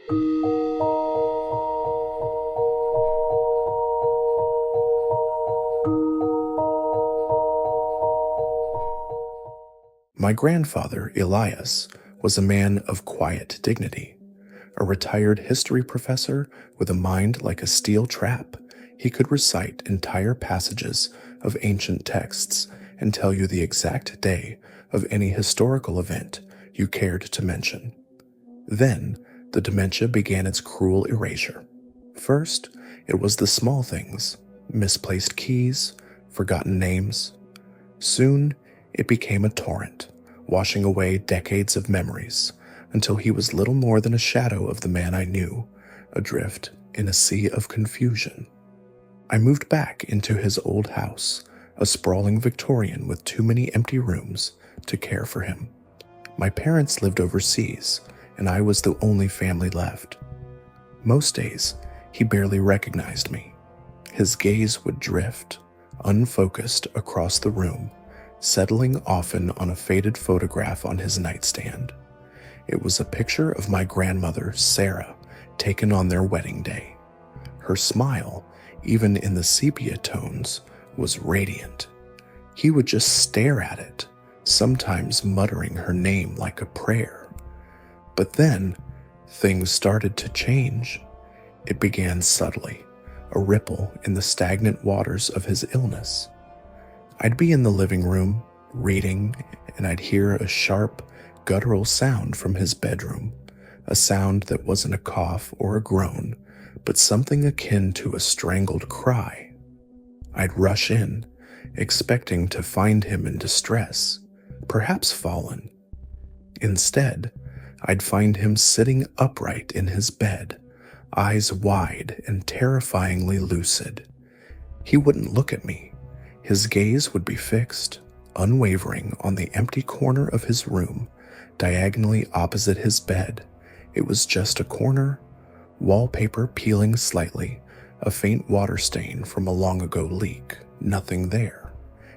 My grandfather, Elias, was a man of quiet dignity. A retired history professor with a mind like a steel trap, he could recite entire passages of ancient texts and tell you the exact day of any historical event you cared to mention. Then, the dementia began its cruel erasure. First, it was the small things, misplaced keys, forgotten names. Soon, it became a torrent, washing away decades of memories, until he was little more than a shadow of the man I knew, adrift in a sea of confusion. I moved back into his old house, a sprawling Victorian with too many empty rooms to care for him. My parents lived overseas, and I was the only family left. Most days, he barely recognized me. His gaze would drift, unfocused, across the room, settling often on a faded photograph on his nightstand. It was a picture of my grandmother, Sarah, taken on their wedding day. Her smile, even in the sepia tones, was radiant. He would just stare at it, sometimes muttering her name like a prayer. But then, things started to change. It began subtly, a ripple in the stagnant waters of his illness. I'd be in the living room, reading, and I'd hear a sharp, guttural sound from his bedroom, a sound that wasn't a cough or a groan, but something akin to a strangled cry. I'd rush in, expecting to find him in distress, perhaps fallen. Instead, I'd find him sitting upright in his bed, eyes wide and terrifyingly lucid. He wouldn't look at me. His gaze would be fixed, unwavering, on the empty corner of his room, diagonally opposite his bed. It was just a corner, wallpaper peeling slightly, a faint water stain from a long-ago leak, nothing there.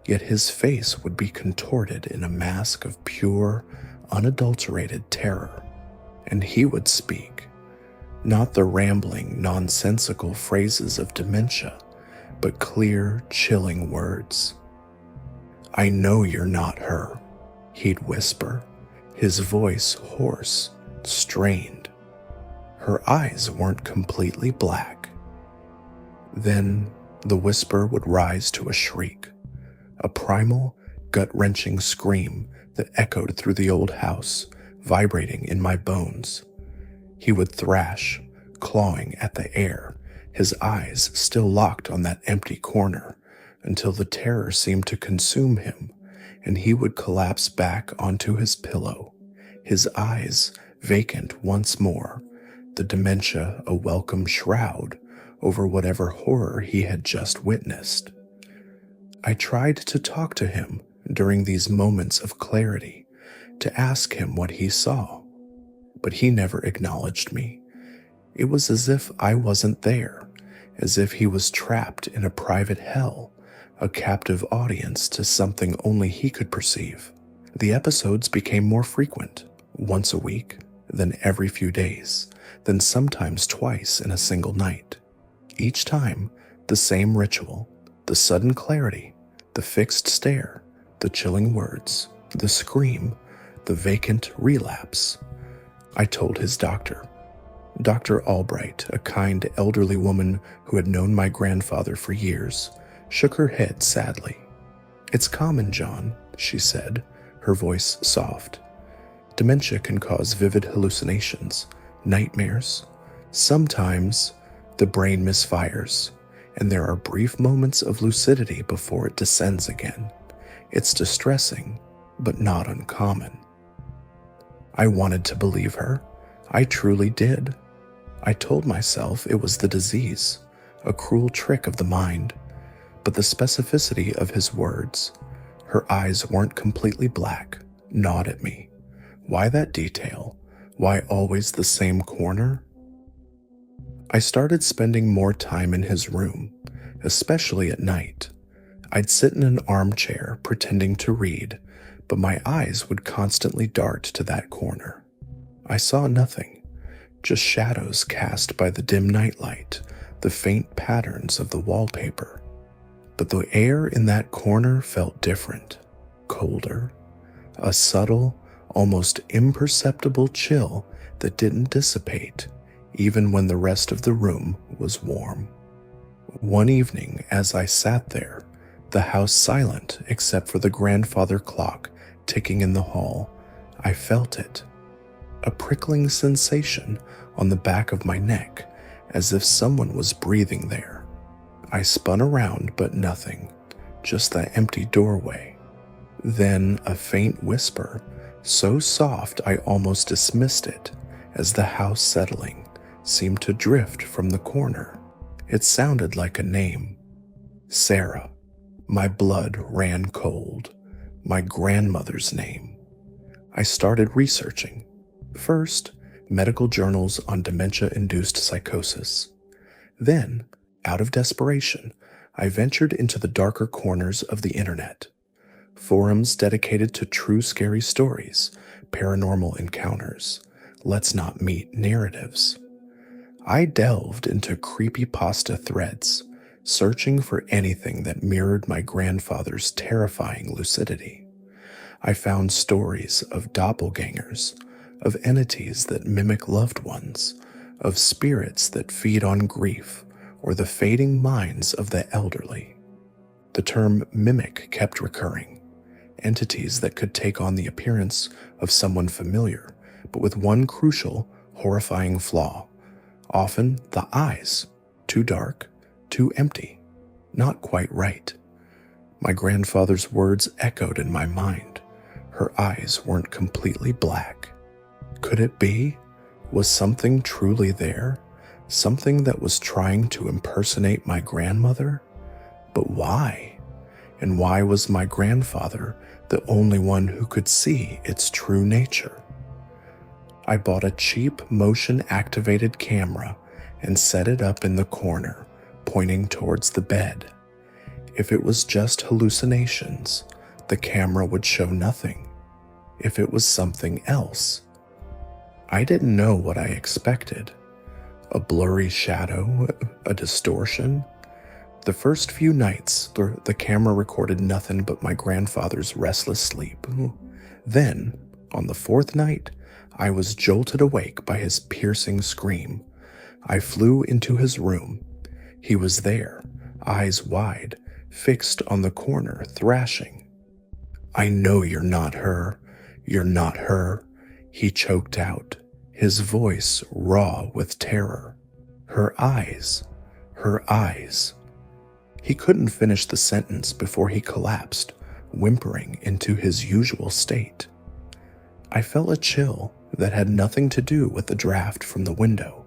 Yet his face would be contorted in a mask of pure, unadulterated terror. And he would speak, not the rambling, nonsensical phrases of dementia, but clear, chilling words. "I know you're not her," he'd whisper, his voice hoarse, strained. Her eyes weren't completely black. Then the whisper would rise to a shriek, a primal, gut-wrenching scream that echoed through the old house, vibrating in my bones. He would thrash, clawing at the air, his eyes still locked on that empty corner, until the terror seemed to consume him, and he would collapse back onto his pillow, his eyes vacant once more, the dementia a welcome shroud over whatever horror he had just witnessed. I tried to talk to him during these moments of clarity, to ask him what he saw, but he never acknowledged me. It was as if I wasn't there, as if he was trapped in a private hell, a captive audience to something only he could perceive. The episodes became more frequent, once a week, then every few days, then sometimes twice in a single night. Each time, the same ritual, the sudden clarity, the fixed stare, the chilling words, the scream, the vacant relapse. I told his doctor. Dr. Albright, a kind elderly woman who had known my grandfather for years, shook her head sadly. "It's common, John," she said, her voice soft. "Dementia can cause vivid hallucinations, nightmares. Sometimes the brain misfires, and there are brief moments of lucidity before it descends again. It's distressing, but not uncommon." I wanted to believe her. I truly did. I told myself it was the disease, a cruel trick of the mind, but the specificity of his words, her eyes weren't completely black, gnawed at me. Why that detail? Why always the same corner? I started spending more time in his room, especially at night. I'd sit in an armchair pretending to read, but my eyes would constantly dart to that corner. I saw nothing, just shadows cast by the dim nightlight, the faint patterns of the wallpaper. But the air in that corner felt different, colder, a subtle, almost imperceptible chill that didn't dissipate even when the rest of the room was warm. One evening, as I sat there, the house silent except for the grandfather clock ticking in the hall, I felt it. A prickling sensation on the back of my neck, as if someone was breathing there. I spun around, but nothing, just that empty doorway. Then a faint whisper, so soft I almost dismissed it, as the house settling seemed to drift from the corner. It sounded like a name. Sarah. My blood ran cold. My grandmother's name. I started researching. First, medical journals on dementia-induced psychosis. Then, out of desperation, I ventured into the darker corners of the internet. Forums dedicated to true scary stories, paranormal encounters, let's not meet narratives. I delved into creepypasta threads, searching for anything that mirrored my grandfather's terrifying lucidity. I found stories of doppelgangers, of entities that mimic loved ones, of spirits that feed on grief or the fading minds of the elderly. The term mimic kept recurring, entities that could take on the appearance of someone familiar, but with one crucial, horrifying flaw. Often the eyes, too dark, too empty, not quite right. My grandfather's words echoed in my mind. Her eyes weren't completely black. Could it be? Was something truly there? Something that was trying to impersonate my grandmother? But why? And why was my grandfather the only one who could see its true nature? I bought a cheap motion-activated camera and set it up in the corner, pointing towards the bed. If it was just hallucinations, the camera would show nothing. If it was something else, I didn't know what I expected. A blurry shadow, a distortion. The first few nights, the camera recorded nothing but my grandfather's restless sleep. Then, on the fourth night, I was jolted awake by his piercing scream. I flew into his room. He was there, eyes wide, fixed on the corner, thrashing. "I know you're not her. You're not her," he choked out, his voice raw with terror. "Her eyes. Her eyes." He couldn't finish the sentence before he collapsed, whimpering into his usual state. I felt a chill that had nothing to do with the draft from the window.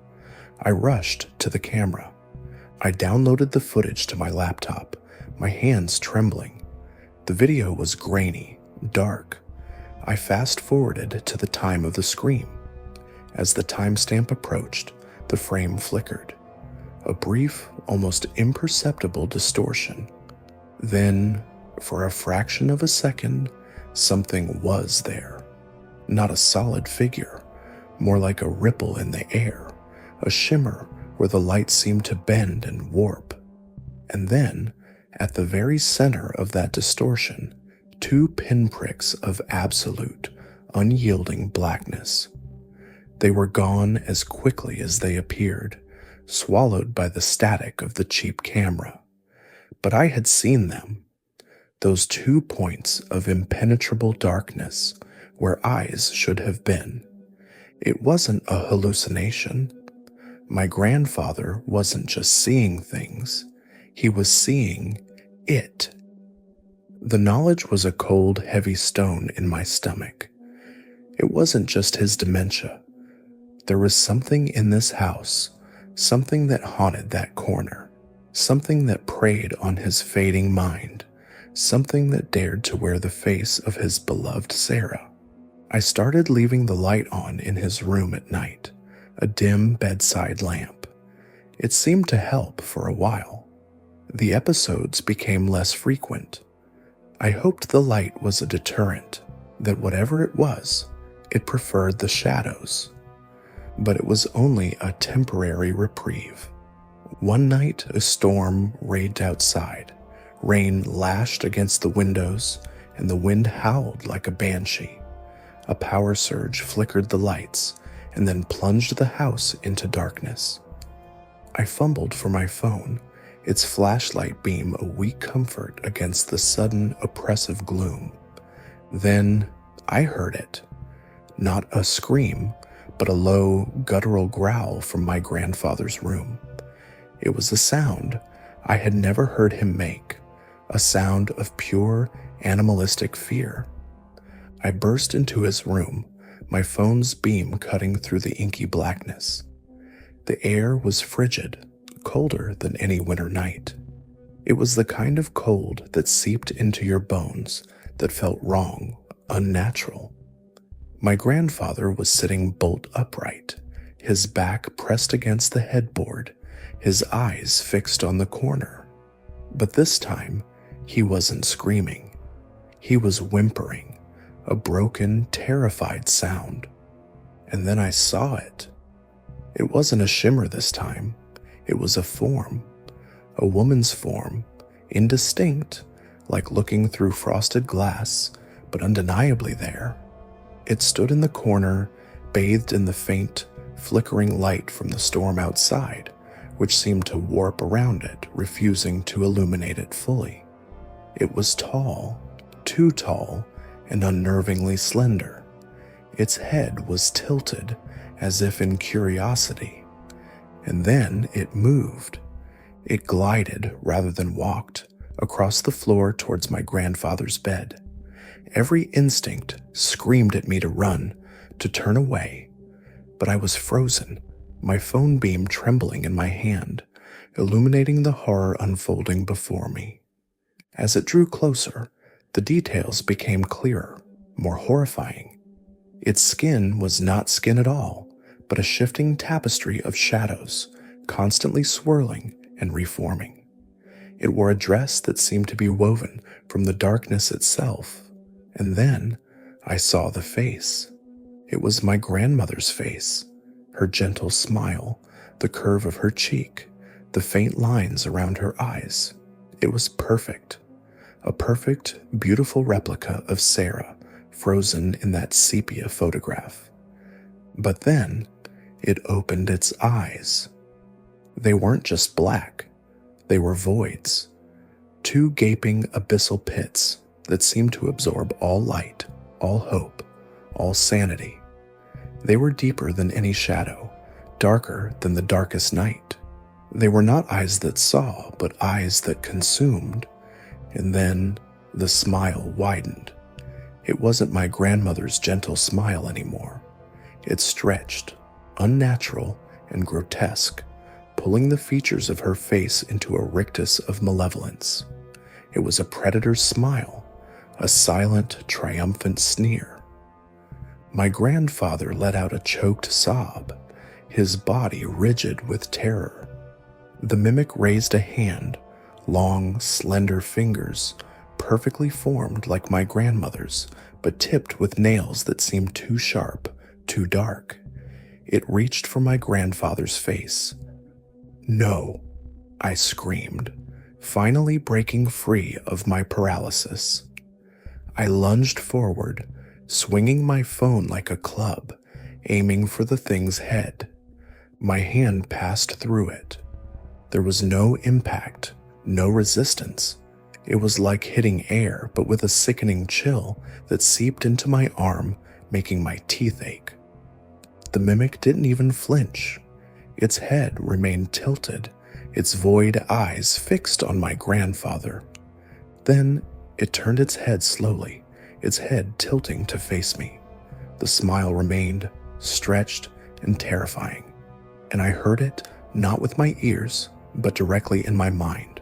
I rushed to the camera. I downloaded the footage to my laptop, my hands trembling. The video was grainy, dark. I fast-forwarded to the time of the scream. As the timestamp approached, the frame flickered. A brief, almost imperceptible distortion. Then, for a fraction of a second, something was there. Not a solid figure, more like a ripple in the air, a shimmer where the light seemed to bend and warp. And then, at the very center of that distortion, two pinpricks of absolute, unyielding blackness. They were gone as quickly as they appeared, swallowed by the static of the cheap camera. But I had seen them. Those 2 points of impenetrable darkness where eyes should have been. It wasn't a hallucination. My grandfather wasn't just seeing things. He was seeing it. The knowledge was a cold, heavy stone in my stomach. It wasn't just his dementia. There was something in this house, something that haunted that corner, something that preyed on his fading mind, something that dared to wear the face of his beloved Sarah. I started leaving the light on in his room at night, a dim bedside lamp. It seemed to help for a while. The episodes became less frequent. I hoped the light was a deterrent, that whatever it was, it preferred the shadows. But it was only a temporary reprieve. One night, a storm raged outside. Rain lashed against the windows, and the wind howled like a banshee. A power surge flickered the lights, and then plunged the house into darkness. I fumbled for my phone, its flashlight beam a weak comfort against the sudden, oppressive gloom. Then I heard it. Not a scream, but a low, guttural growl from my grandfather's room. It was a sound I had never heard him make, a sound of pure, animalistic fear. I burst into his room, my phone's beam cutting through the inky blackness. The air was frigid, colder than any winter night. It was the kind of cold that seeped into your bones, that felt wrong, unnatural. My grandfather was sitting bolt upright, his back pressed against the headboard, his eyes fixed on the corner. But this time, he wasn't screaming. He was whimpering, a broken, terrified sound. And then I saw it. It wasn't a shimmer this time. It was a form, a woman's form, indistinct, like looking through frosted glass, but undeniably there. It stood in the corner, bathed in the faint, flickering light from the storm outside, which seemed to warp around it, refusing to illuminate it fully. It was tall, too tall, and unnervingly slender. Its head was tilted, as if in curiosity. And then it moved. It glided, rather than walked, across the floor towards my grandfather's bed. Every instinct screamed at me to run, to turn away. But I was frozen, my phone beam trembling in my hand, illuminating the horror unfolding before me. As it drew closer, the details became clearer, more horrifying. Its skin was not skin at all, but a shifting tapestry of shadows, constantly swirling and reforming. It wore a dress that seemed to be woven from the darkness itself. And then I saw the face. It was my grandmother's face, her gentle smile, the curve of her cheek, the faint lines around her eyes. It was perfect, a perfect, beautiful replica of Sarah, frozen in that sepia photograph. But then it opened its eyes. They weren't just black, they were voids, two gaping abyssal pits that seemed to absorb all light, all hope, all sanity. They were deeper than any shadow, darker than the darkest night. They were not eyes that saw, but eyes that consumed. And then the smile widened. It wasn't my grandmother's gentle smile anymore. It stretched, unnatural and grotesque, pulling the features of her face into a rictus of malevolence. It was a predator's smile, a silent, triumphant sneer. My grandfather let out a choked sob, his body rigid with terror. The mimic raised a hand, long, slender fingers, perfectly formed like my grandmother's, but tipped with nails that seemed too sharp, too dark. It reached for my grandfather's face. "No," I screamed, finally breaking free of my paralysis. I lunged forward, swinging my phone like a club, aiming for the thing's head. My hand passed through it. There was no impact, no resistance. It was like hitting air, but with a sickening chill that seeped into my arm, making my teeth ache. The mimic didn't even flinch. Its head remained tilted, its void eyes fixed on my grandfather. Then it turned its head slowly, its head tilting to face me. The smile remained, stretched and terrifying, and I heard it not with my ears, but directly in my mind.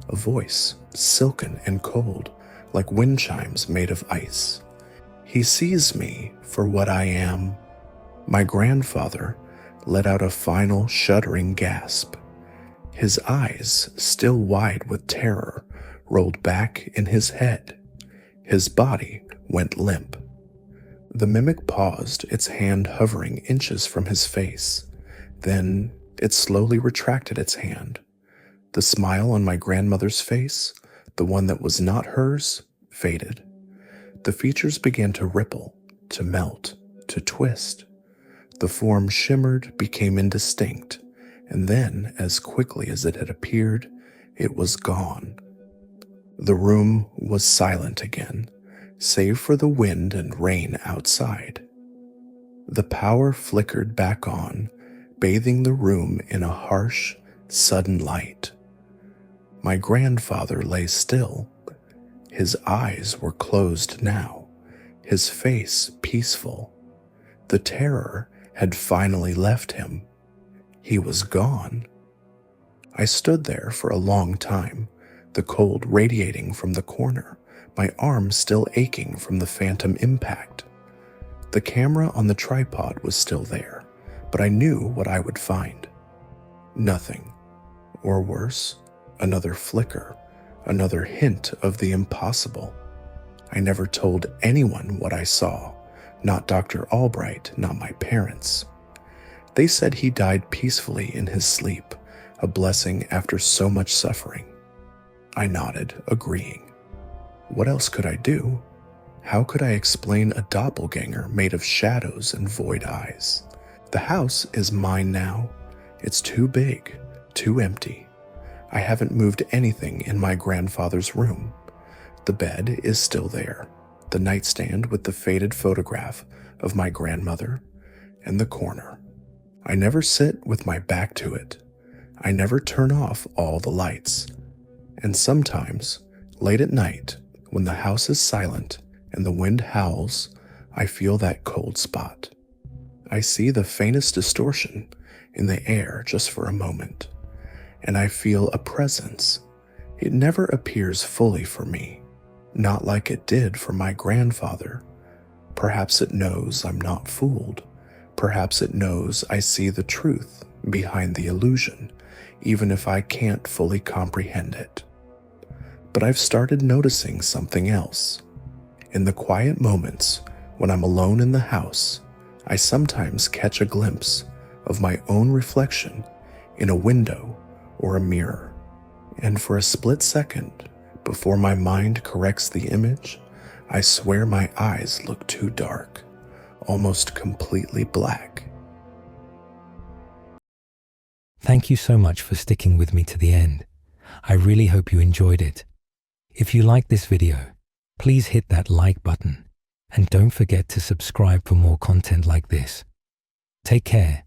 A voice, silken and cold, like wind chimes made of ice. "He sees me for what I am." My grandfather let out a final shuddering gasp. His eyes, still wide with terror, rolled back in his head. His body went limp. The mimic paused, its hand hovering inches from his face. Then it slowly retracted its hand. The smile on my grandmother's face, the one that was not hers, faded. The features began to ripple, to melt, to twist. The form shimmered, became indistinct, and then, as quickly as it had appeared, it was gone. The room was silent again, save for the wind and rain outside. The power flickered back on, bathing the room in a harsh, sudden light. My grandfather lay still. His eyes were closed now, his face peaceful. The terror had finally left him. He was gone. I stood there for a long time, the cold radiating from the corner, my arm still aching from the phantom impact. The camera on the tripod was still there, but I knew what I would find. Nothing. Or worse, another flicker, another hint of the impossible. I never told anyone what I saw, not Dr. Albright, not my parents. They said he died peacefully in his sleep, a blessing after so much suffering. I nodded, agreeing. What else could I do? How could I explain a doppelganger made of shadows and void eyes? The house is mine now. It's too big, too empty. I haven't moved anything in my grandfather's room. The bed is still there, the nightstand with the faded photograph of my grandmother, and the corner. I never sit with my back to it. I never turn off all the lights. And sometimes, late at night, when the house is silent and the wind howls, I feel that cold spot. I see the faintest distortion in the air just for a moment, and I feel a presence. It never appears fully for me, not like it did for my grandfather. Perhaps it knows I'm not fooled. Perhaps it knows I see the truth behind the illusion, even if I can't fully comprehend it. But I've started noticing something else. In the quiet moments when I'm alone in the house, I sometimes catch a glimpse of my own reflection in a window or a mirror. And for a split second, before my mind corrects the image, I swear my eyes look too dark, almost completely black. Thank you so much for sticking with me to the end. I really hope you enjoyed it. If you liked this video, please hit that like button and don't forget to subscribe for more content like this. Take care,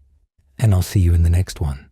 and I'll see you in the next one.